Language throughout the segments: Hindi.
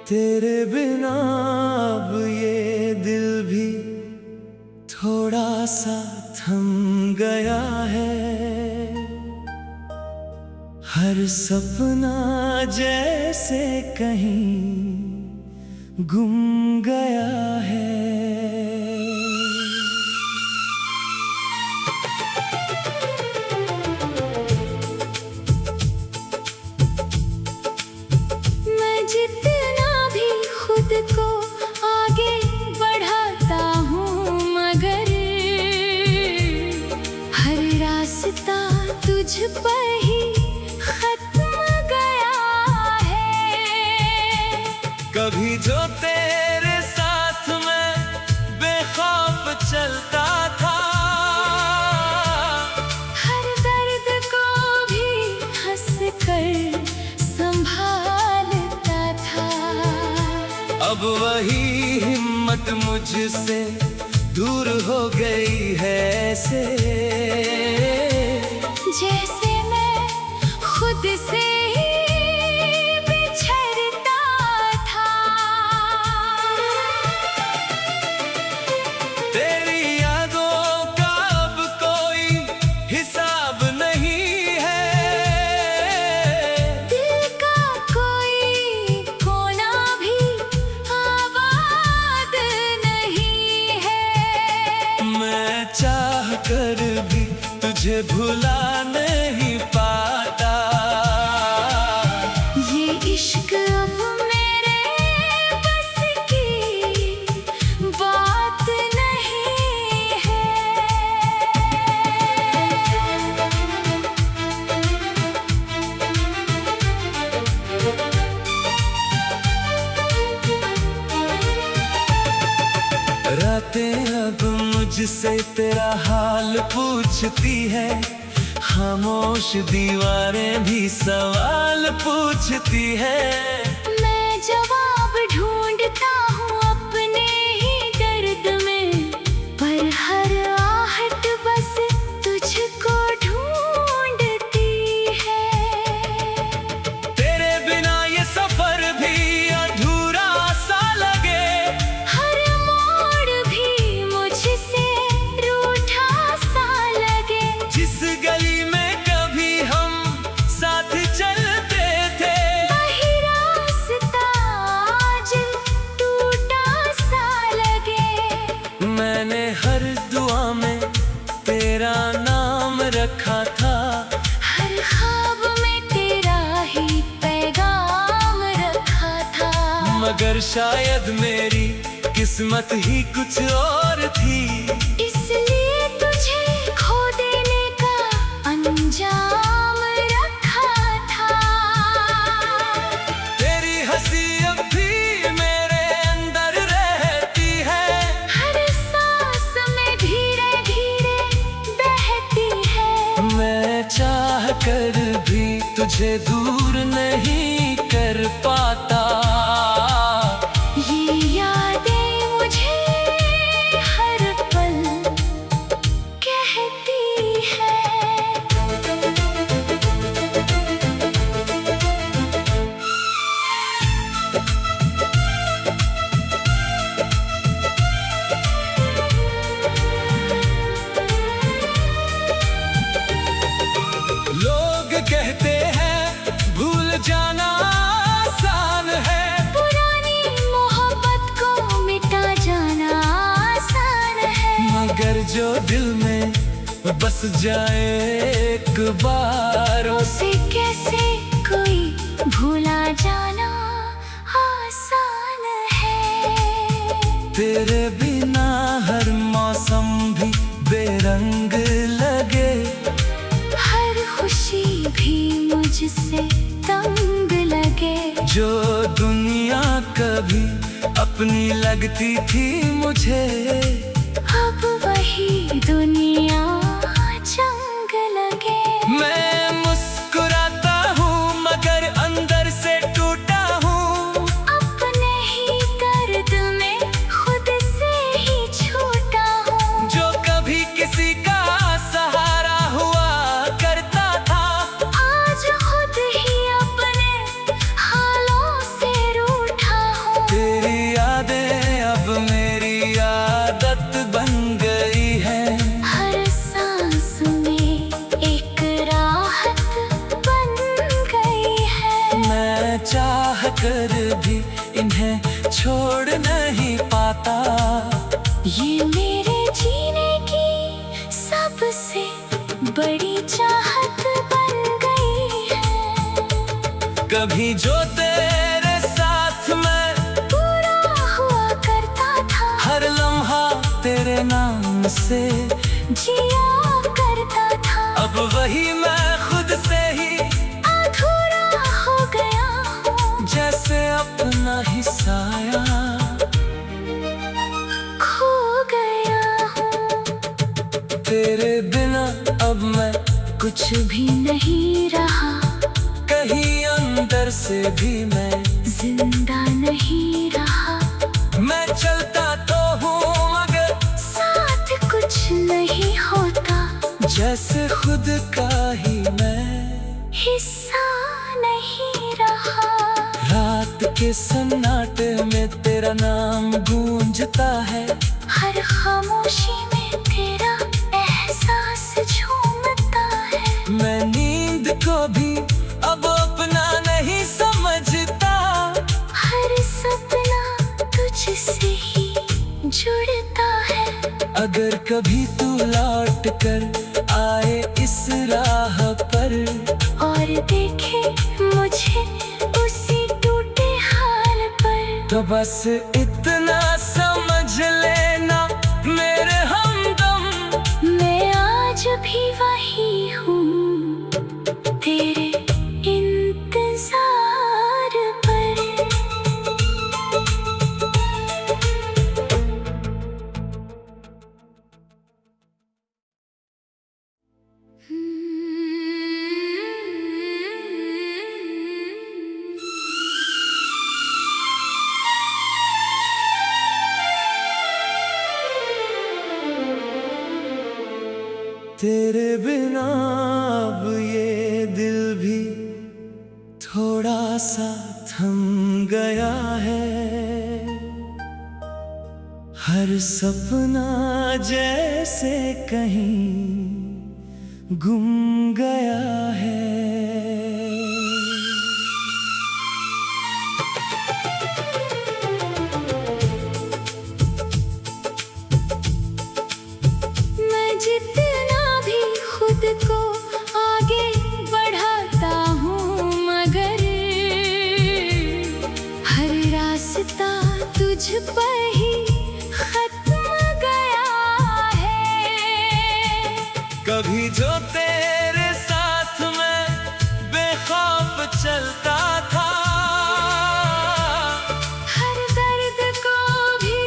तेरे बिना अब ये दिल भी थोड़ा सा थम गया है। हर सपना जैसे कहीं गुम गया है। को आगे बढ़ाता हूँ मगर हर रास्ता तुझ पर ही खत्म गया है। कभी जो तेरे साथ मैं बेखौफ चलता था, हर दर्द को भी हंस कर संभालता था। अब वही हिम्मत मुझसे दूर हो गई है ऐसे, जैसे मैं खुद से ही बिछड़ता था। तेरी यादों का अब कोई हिसाब नहीं है। दिल का कोई कोना भी आबाद नहीं है। मैं चाह कर भी तुझे भुला नहीं पाता। ये इश्क अब मेरे बस की बात नहीं है। रातें अब मुझसे तेरा हाल पूछती है, खामोश दीवारें भी सवाल पूछती है। मैं जवाब ढूंढता हूँ अपने ही दर्द में, पर हर आहट बस तुझको ढूंढती है। तेरे बिना ये सफर भी अधूरा सा लगे, हर मोड़ भी मुझसे रूठा सा लगे। जिस गली में कभी हम साथ चलते थे, वही रास्ता आज टूटा सा लगे। मैंने हर दुआ में तेरा नाम रखा था, हर ख्वाब में तेरा ही पैगाम रखा था। मगर शायद मेरी किस्मत ही कुछ और थी, इसलिए तुझे खो देने का अंजाम रखा था। तेरी हंसी अब भी मेरे अंदर रहती है, हर सांस में धीरे धीरे बहती है। मैं चाह कर भी तुझे दूर नहीं कर पाता। ये यादें मुझे हर पल कहती है। लोग कहते हैं भूल जाना आसान है, पुरानी मोहब्बत को मिटा जाना आसान है। मगर जो दिल में बस जाए एक बार, उसे कैसे कोई भूला जाना आसान है। तेरे बिना हर मौसम भी बेरंग लगे, हर खुशी भी मुझसे तंग लगे। जो दुनिया कभी अपनी लगती थी मुझे, अब वही दुनिया जंग लगे। मैं मुस्कुराता हूँ मगर अंदर से टूटा हूँ, अपने ही दर्द में खुद से ही छूटा हूँ। जो कभी किसी का सहारा हुआ करता था, आज खुद ही अपने हालों से रूठा भी इन्हें छोड़ नहीं पाता। ये मेरे जीने की सबसे बड़ी चाहत बन गई है। कभी जो तेरे साथ मैं पूरा हुआ करता था, हर लम्हा तेरे नाम से जिया करता था। अब वही मैं खुद से ही अधूरा हो गया हूँ, जैसे अपना ही साया खो गया हूँ। तेरे बिना अब मैं कुछ भी नहीं रहा, कहीं अंदर से भी मैं जिंदा नहीं रहा। मैं चलता तो हूँ मगर साथ कुछ नहीं होता, जैसे खुद का ही मैं हिस्सा नहीं रहा। रात के सन्नाटे में तेरा नाम गूंजता है, हर खामोशी में तेरा एहसास झूमता है। मैं नींद को भी अब अपना नहीं समझता। हर सपना तुझसे ही जुड़ता है। अगर कभी तू लौट कर आए इस राह पर और देखे मुझे उसी टूटे हाल पर, तो बस इतना समझ लेना मेरे हमदम, मैं आज भी वही हूँ तेरे इंतजार पर। तेरे बिना अब ये दिल भी थोड़ा सा थम गया है। हर सपना जैसे कहीं गुम गया है। मैं जितना भी खुद को आगे बढ़ाता हूँ, मगर हर रास्ता तुझ पर ही खत्म गया है। कभी जो तेरे साथ मैं बेखौफ चलता था, हर दर्द को भी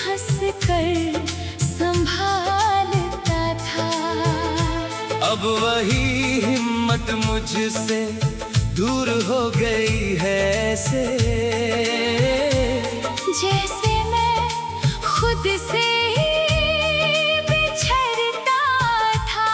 हंस कर संभालता था। अब वही हिम्मत मुझसे दूर हो गई है ऐसे, जैसे मैं खुद से ही बिछड़ता था।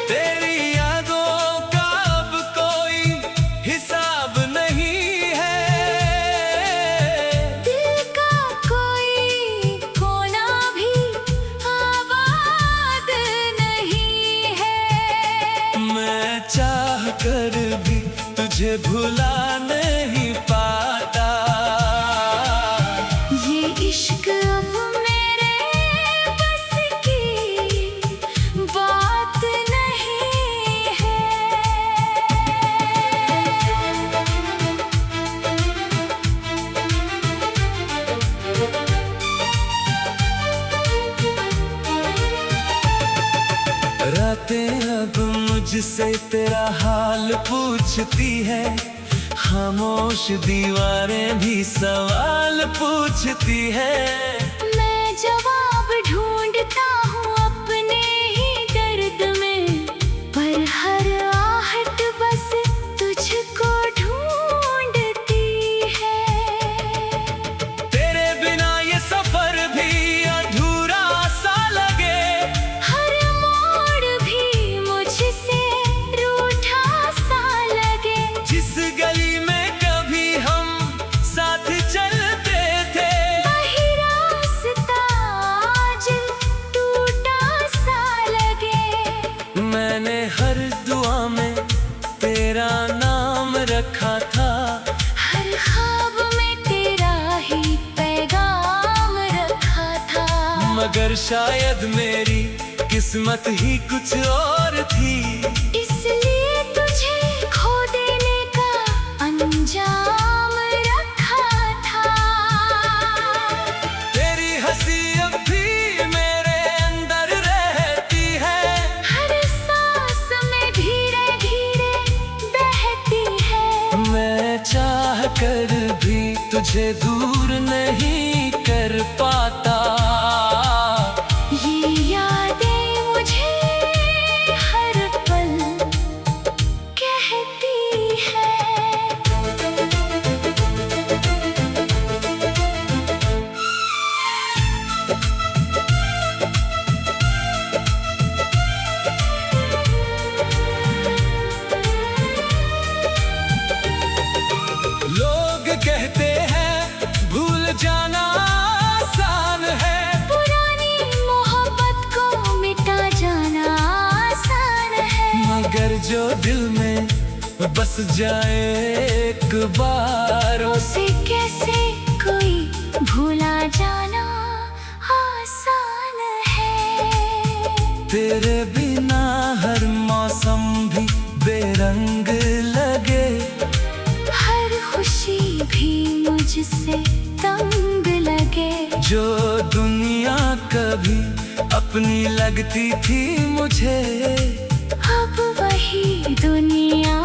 तेरी यादों का अब कोई हिसाब नहीं है। दिल का कोई कोना भी आबाद नहीं है। मैं चाह कर भी तुझे भुला नहीं पाता। ये इश्क अब मेरे बस की बात नहीं है। रातें अब मुझसे तेरा हाल पूछती है, खामोश दीवारें भी सवाल पूछती है। मैं जवाब ढूंढता हूँ अपने ही दर्द में, पर हर आहट बस तुझको ढूंढती है। तेरे बिना ये सफर भी अधूरा सा लगे, हर मोड़ भी मुझसे रूठा सा लगे। जिस गली में कभी हम साथ चलते थे, वही रास्ता आज रखा था। हर ख्वाब में तेरा ही पैगाम रखा था। मगर शायद मेरी किस्मत ही कुछ और थी, इसलिए तुझे खो देने का अंजाम रखा था। तेरी हंसी अब भी मेरे अंदर रहती है, हर सांस में धीरे धीरे बहती है। मैं चाह कर भी तुझे दूर नहीं कर पाता। ये यादें मुझे हर पल कहती है। लोग कहते हैं भूल जाना आसान है, पुरानी मोहब्बत को मिटा जाना आसान है। मगर जो दिल में बस जाए एक बार, उसे कैसे कोई भूला जाना आसान है। तेरे बिना हर मौसम भी बेरंग लगे, हर खुशी भी मुझसे तंग लगे। जो दुनिया कभी अपनी लगती थी मुझे, अब वही दुनिया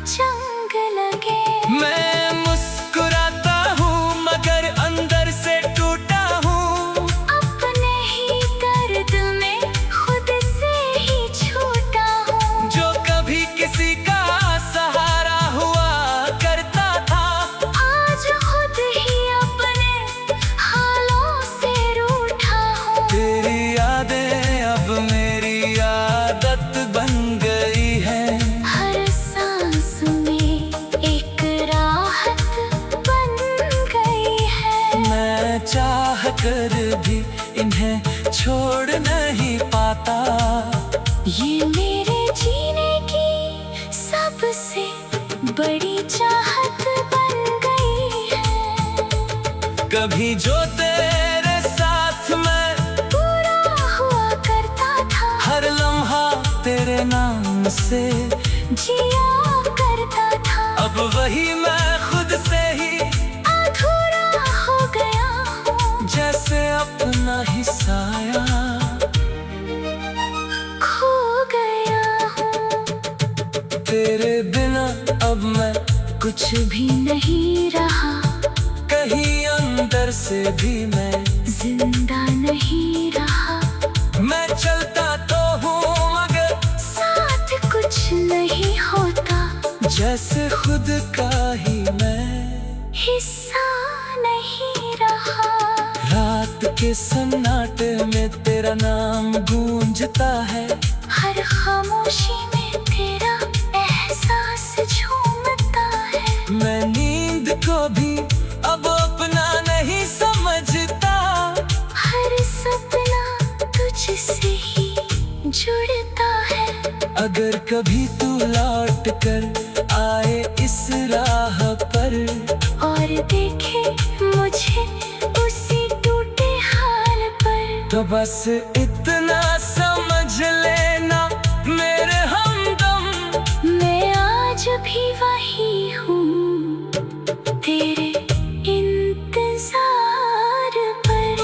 जंग लगे। मैं मुस्कुराता हूँ मगर अंदर से टूटा हूँ। अपने ही दर्द में खुद से ही छूटा हूँ। जो कभी किसी का सहारा हुआ करता था, आज खुद ही अपने हालों से रूठा हूँ। तेरी यादें अब मेरी आदत बन गई है। हर सांस में एक राहत बन गई है। मैं चाह कर भी इन्हें छोड़ नहीं पाता। ये मेरे जीने की सबसे बड़ी चाहत बन गई है। कभी जो तेरे साथ मैं पूरा हुआ करता था, हर लम्हा तेरे नाम से जिया करता था। अब वही मैं खुद से ही अधूरा हो गया हूँ। जैसे अपना ही साया खो गया हूँ। तेरे बिना अब मैं कुछ भी नहीं रहा, कहीं अंदर से भी मैं जिंदा नहीं रहा। मैं चलता तो हूँ मगर साथ कुछ नहीं होता, जैसे खुद का ही मैं हिस्सा नहीं रहा। रात के सन्नाटे में तेरा नाम गूंजता है, हर खामोशी में तेरा एहसास झूमता है। मैं नींद को भी अब अपना नहीं समझता। हर सपना तुझसे ही जुड़ता है। अगर कभी तू लौट कर आए इस राह पर, और देखे मुझे उसी टूटे हाल पर, तो बस इतना समझ लेना मेरे हमदम, मैं आज भी वही हूँ तेरे इंतजार पर।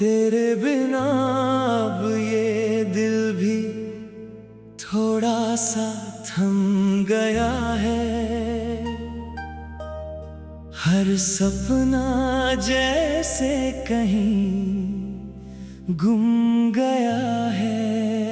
तेरे बिना अब ये दिल भी थोड़ा सा थम गया है। हर सपना जैसे कहीं गुम गया है।